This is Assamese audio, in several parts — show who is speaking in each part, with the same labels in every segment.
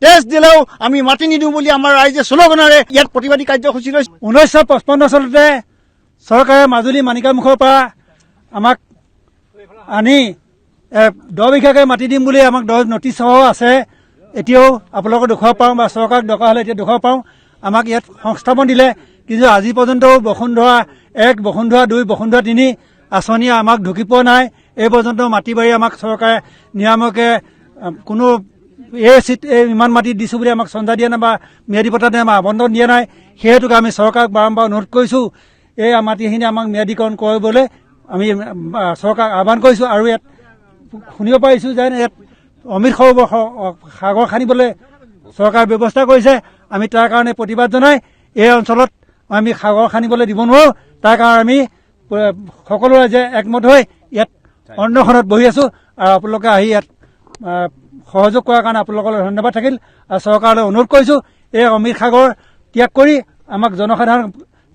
Speaker 1: টেষ্ট দিলেও আমি মাটি নিদিওঁ বুলি আমাৰ ৰাইজে শ্লোগানেৰে ইয়াত প্ৰতিবাদী কাৰ্যসূচী লৈছে।
Speaker 2: 1955 চনতে চৰকাৰে মাজুলী মানিকামুখৰ পৰা আমাক আনি 10 বিঘাকৈ মাটি দিম বুলি আমাক 10 নটিছ সহ আছে। এতিয়াও আপোনালোকক দেখুৱাব পাৰোঁ বা চৰকাৰক দৰকাৰ হ'লে এতিয়া দেখুৱাব পাৰোঁ। আমাক ইয়াত সংস্থাপন দিলে, কিন্তু আজি পৰ্যন্তও বসুন্ধৰা 1, বসুন্ধৰা 2, বসুন্ধৰা 3 আঁচনি আমাক ঢুকি পোৱা নাই। এই পৰ্যন্ত মাটি বাৰী আমাক চৰকাৰে নিয়ামকে কোনো ইমান মাটি দিছোঁ বুলি আমাক চন্দা দিয়া নাই বা ম্যাদী পট্টা দিয়া নাই, আবণ্টন দিয়া নাই। সেইহেতুকে আমি চৰকাৰক বাৰম্বাৰ অনুৰোধ কৰিছোঁ, এই মাটিখিনি আমাক ম্যাদীকৰণ কৰিবলৈ আমি চৰকাৰক আহ্বান কৰিছোঁ। আৰু ইয়াত শুনিব পাৰিছোঁ যে ইয়াত অমৃত সৰোবৰ সাগৰ খান্দিবলৈ চৰকাৰে ব্যৱস্থা কৰিছে। আমি তাৰ কাৰণে প্ৰতিবাদ জনাই এই অঞ্চলত আমি সাগৰ খান্দিবলৈ দিব নোৱাৰোঁ। তাৰ কাৰণে আমি সকলো ৰাইজে একমত হৈ ইয়াত অন্নখনত বহি আছোঁ। আৰু আপোনালোকে আহি ইয়াত সহযোগ কৰাৰ কাৰণে আপোনালোকলৈ ধন্যবাদ থাকিল। আৰু চৰকাৰলৈ অনুৰোধ কৰিছোঁ, এই অমৃত সাগৰ ত্যাগ কৰি আমাক জনসাধাৰণ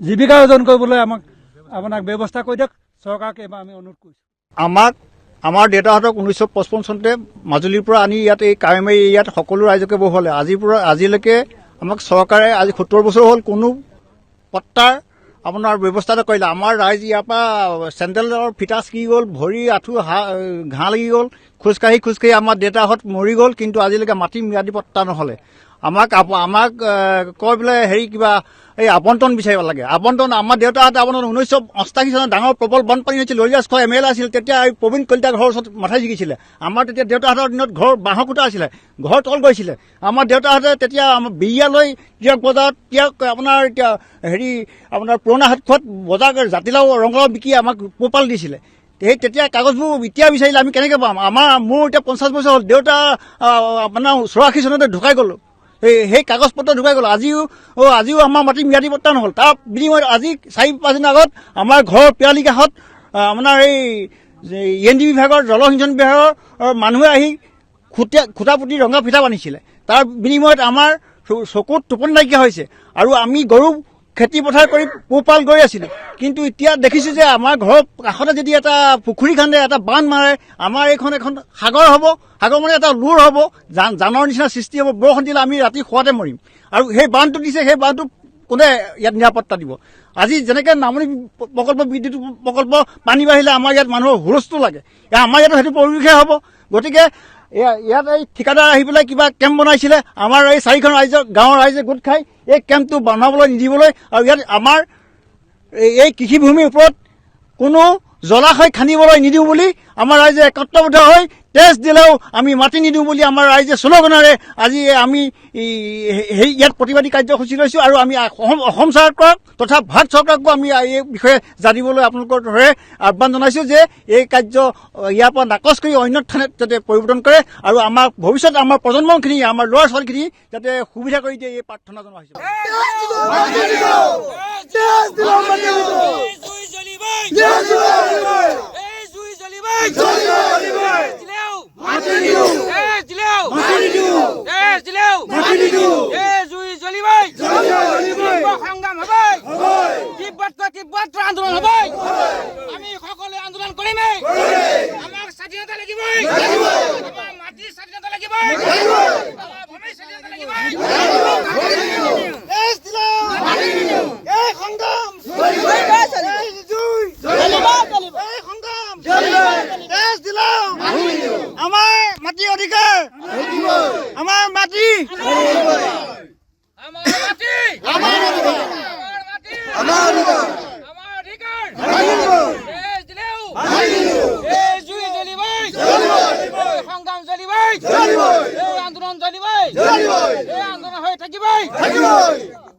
Speaker 2: জীৱিকা অৰ্জন কৰিবলৈ আপোনাক ব্যৱস্থা কৰি দিয়ক। চৰকাৰকে এবাৰ আমি অনুৰোধ কৰিছোঁ।
Speaker 1: আমাৰ দেউতাহঁতক 1955 চনতে মাজুলীৰ পৰা আনি ইয়াত এই কাৱৈমাৰী ইয়াত সকলো ৰাইজকে বহুৱালে। আজিলৈকে আমাক চৰকাৰে আজি 70 বছৰ হ'ল কোনো পট্টাৰ আপোনাৰ ব্যৱস্থা নকৰিলে। আমাৰ ৰাইজ ইয়াৰ পৰা চেণ্ডেলৰ ফিটা ছিগি গ'ল, ভৰি আঁঠু ঘাঁ লাগি গ'ল, খোজকাঢ়ি আমাৰ দেউতাহঁত মৰি গ'ল, কিন্তু আজিলৈকে মাটি ম্যাদী পট্টা নহ'লে। আমাক কয় বোলে কিবা এই আবণ্টন বিচাৰিব লাগে। আবণ্টন আমাৰ দেউতাহঁতে আবণ্টন 1988 চনত ডাঙৰ প্ৰবল বানপানী হৈছিল, ললিৰাজ খোৱা MLA আছিল তেতিয়া। প্ৰবীণ কলিতা ঘৰৰ ওচৰত মাথাই জিকিছিলে। আমাৰ তেতিয়া দেউতাহঁতৰ দিনত ঘৰ বাঁহৰ খুঁটা আছিলে, ঘৰ তল গৈছিলে। আমাৰ দেউতাহঁতে তেতিয়া আমাৰ বিয়ালৈ টিয়ক বজাৰত আপোনাৰ এতিয়া আপোনাৰ পুৰণা হাটখোৱাত বজাৰ জাতিলাও ৰঙালাও বিকি আমাক পোহপাল দিছিলে। সেই তেতিয়া কাগজবোৰ এতিয়া বিচাৰিলে আমি কেনেকৈ পাম? মোৰ এতিয়া 50 বছৰ হ'ল, দেউতা আপোনাৰ 84 চনতে ঢুকাই গ'ল। সেই কাগজ পত্ৰ ঢুকাই গ'ল। আজিও আমাৰ মাটি ম্যাদী পট্টা নহ'ল। তাৰ বিনিময়ত আজি 4-5 দিনৰ আগত আমাৰ ঘৰৰ পিৰালি কাষত আপোনাৰ এই END বিভাগৰ জলসিঞ্চন বিভাগৰ মানুহে আহি খুঁটা পুতি ৰঙা ফিটা বান্ধিছিলে। তাৰ বিনিময়ত আমাৰ চকুত টোপনি নাইকিয়া হৈছে আৰু আমি গৰু খেতি পথাৰ কৰি পোহপাল গৈ আছিলোঁ। কিন্তু এতিয়া দেখিছোঁ যে আমাৰ ঘৰৰ কাষতে যদি এটা পুখুৰী খান্দে, এটা বান্ধ মাৰে, আমাৰ এখন সাগৰ হ'ব। সাগৰ মানে এটা লুৰ হ'ব, জানৰ নিচিনা সৃষ্টি হ'ব। বৰষুণ দিলে আমি ৰাতি শুৱাতে মৰিম। আৰু সেই বান্ধটো দিছে, সেই বান্ধটো কোনে ইয়াত নিৰাপত্তা দিব? আজি যেনেকৈ নামনি প্ৰকল্প, বিদ্যুৎ প্ৰকল্প পানী বাঢ়িলে আমাৰ ইয়াত মানুহৰ হুলস্থুল লাগে, আমাৰ ইয়াতো সেইটো পৰিৱেশে হ'ব। গতিকে ইয়াত এই ঠিকাদাৰ আহি পেলাই কিবা কেম্প বনাইছিলে। আমাৰ এই 4খন গাঁৱৰ ৰাইজে গোট খাই এই কেম্পটো বনাবলৈ নিদিবলৈ, আৰু ইয়াত আমাৰ এই কৃষিভূমিৰ ওপৰত কোনো জলাশয় খান্দিবলৈ নিদিওঁ বুলি আমাৰ ৰাইজে একত্ৰবদ্ধ হৈ টেষ্ট দিলেও আমি মাটি নিদিওঁ বুলি আমাৰ ৰাইজে শ্লোগানেৰে আজি আমি ইয়াত প্ৰতিবাদী কাৰ্যসূচী লৈছোঁ। আৰু আমি অসম চৰকাৰক তথা ভাৰত চৰকাৰকো আমি এই বিষয়ে জানিবলৈ আপোনালোকৰ দৰে আহ্বান জনাইছোঁ যে এই কাৰ্য ইয়াৰ পৰা নাকচ কৰি অন্য স্থানত যাতে পৰিৱৰ্তন কৰে আৰু আমাৰ ভৱিষ্যত আমাৰ প্ৰজন্মখিনি, আমাৰ ল'ৰা ছোৱালীখিনি যাতে সুবিধা কৰি দিয়ে, এই প্ৰাৰ্থনা জনোৱা হৈছে।
Speaker 3: আন্দোলন হ'ব, আমি সকলোৱে আন্দোলন কৰিমেই। আমাক স্বাধীনতা লাগিবই, আমাৰ মাটিৰ স্বাধীনতা লাগিবই, আমাৰ ভূমিৰ স্বাধীনতা লাগিবই। আমাৰ মাটিৰ অধিকাৰ, আমাৰ মাটি, সংগ্ৰাম চলিবই, আন্দোলন চলিবই, আন্দোলন হৈ থাকিবই।